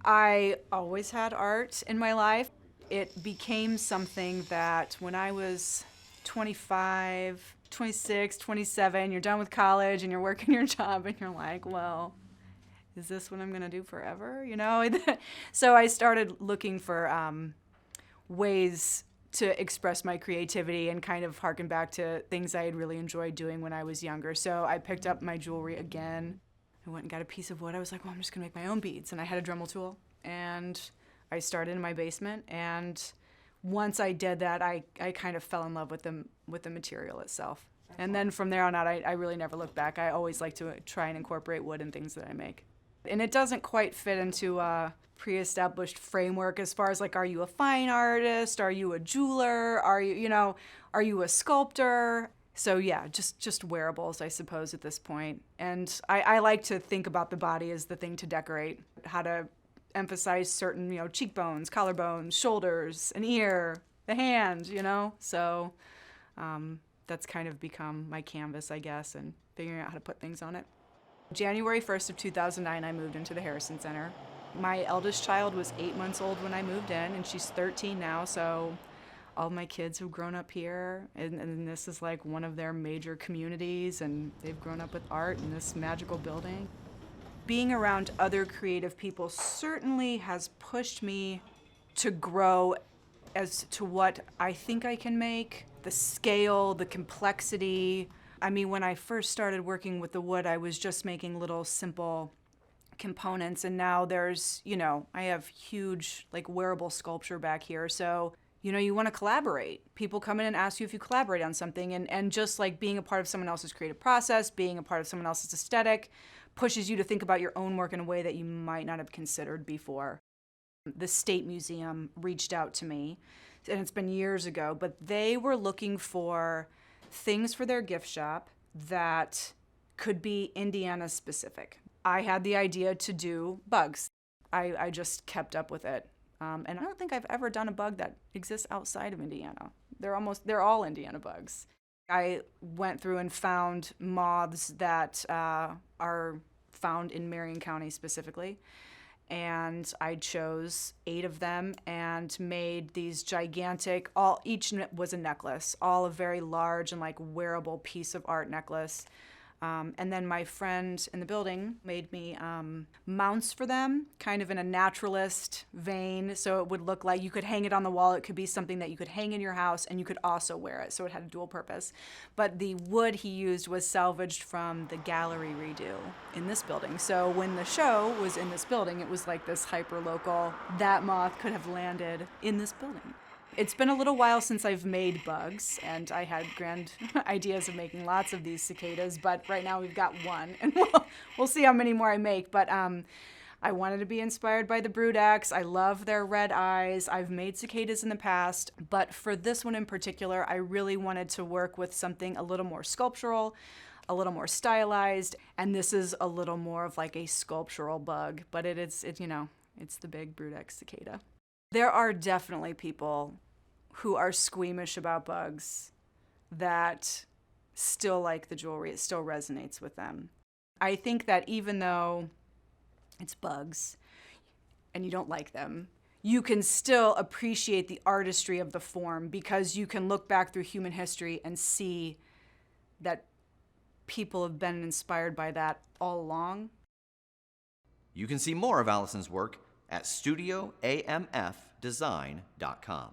I always had art in my life. It became something that when I was 25, 26, 27, you're done with college and you're working your job and you're like, well, is this what I'm gonna do forever? You know? So I started looking for ways to express my creativity and kind of harken back to things I had really enjoyed doing when I was younger. So I picked up my jewelry again. I went and got a piece of wood. I was like, well, I'm just gonna make my own beads. And I had a Dremel tool. And I started in my basement. And once I did that, I kind of fell in love with the material itself. And then from there on out, I really never looked back. I always like to try and incorporate wood in things that I make. And it doesn't quite fit into a pre-established framework as far as like, are you a fine artist? Are you a jeweler? Are you a sculptor? So yeah, just wearables, I suppose, at this point. And I like to think about the body as the thing to decorate, how to emphasize certain, cheekbones, collarbones, shoulders, an ear, the hand, So that's kind of become my canvas, I guess, and figuring out how to put things on it. January 1st of 2009, I moved into the Harrison Center. My eldest child was 8 months old when I moved in, and she's 13 now, so all my kids have grown up here, and this is like one of their major communities, and they've grown up with art in this magical building. Being around other creative people certainly has pushed me to grow as to what I think I can make, the scale, the complexity. I mean, when I first started working with the wood, I was just making little simple components, and now there's, I have huge, like, wearable sculpture back here, so, you want to collaborate. People come in and ask you if you collaborate on something, and just like being a part of someone else's creative process, being a part of someone else's aesthetic, pushes you to think about your own work in a way that you might not have considered before. The State Museum reached out to me, and it's been years ago, but they were looking for things for their gift shop that could be Indiana specific. I had the idea to do bugs. I just kept up with it. And I don't think I've ever done a bug that exists outside of Indiana. They're all Indiana bugs. I went through and found moths that are found in Marion County specifically. And I chose 8 of them and made these gigantic, each was a necklace, all a very large and like wearable piece of art necklace. And then my friend in the building made me mounts for them, kind of in a naturalist vein, so it would look like you could hang it on the wall. It could be something that you could hang in your house, and you could also wear it, so it had a dual purpose. But the wood he used was salvaged from the gallery redo in this building. So when the show was in this building, it was like this hyper-local, that moth could have landed in this building. It's been a little while since I've made bugs, and I had grand ideas of making lots of these cicadas, but right now we've got one, and we'll see how many more I make. But I wanted to be inspired by the Brood-X. I love their red eyes. I've made cicadas in the past, but for this one in particular, I really wanted to work with something a little more sculptural, a little more stylized, and this is a little more of like a sculptural bug, but it's the big Brood-X cicada. There are definitely people who are squeamish about bugs that still like the jewelry. It still resonates with them. I think that even though it's bugs and you don't like them, you can still appreciate the artistry of the form because you can look back through human history and see that people have been inspired by that all along. You can see more of Allison's work at studioamfdesign.com.